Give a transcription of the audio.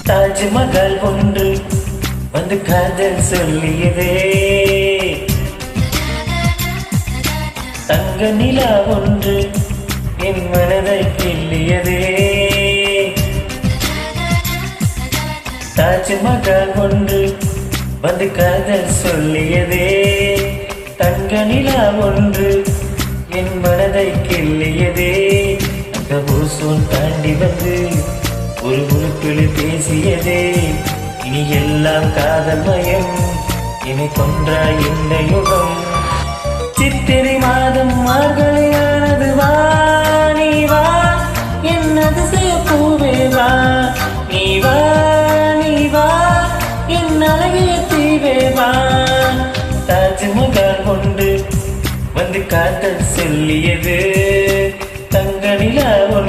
தாஜ்மஹால் ஒன்று வந்து காதல் சொல்லியதே, தங்க நிலா ஒன்று என் மனதை கிள்ளியதே. தாஜ்மஹால் ஒன்று வந்து காதல் சொல்லியதே, தங்க நிலா ஒன்று என் மனதை கிள்ளியதே. அந்த ஓசோன் தாண்டி வந்து ஒரு உறுப்பில் பேசியதே, இனி எல்லாம் காதல் மயம், இனி கொன்றா இந்த யுகம். சித்திரை மாதம் மார்கழியானது, வா நீ வா என் அதிசய பூவே வா, நீ வா நீ வா என் அழகிய தீவே வா. தாஜ்மஹால் ஒன்று வந்து காதல் சொல்லியது, தங்க நிலா ஒன்று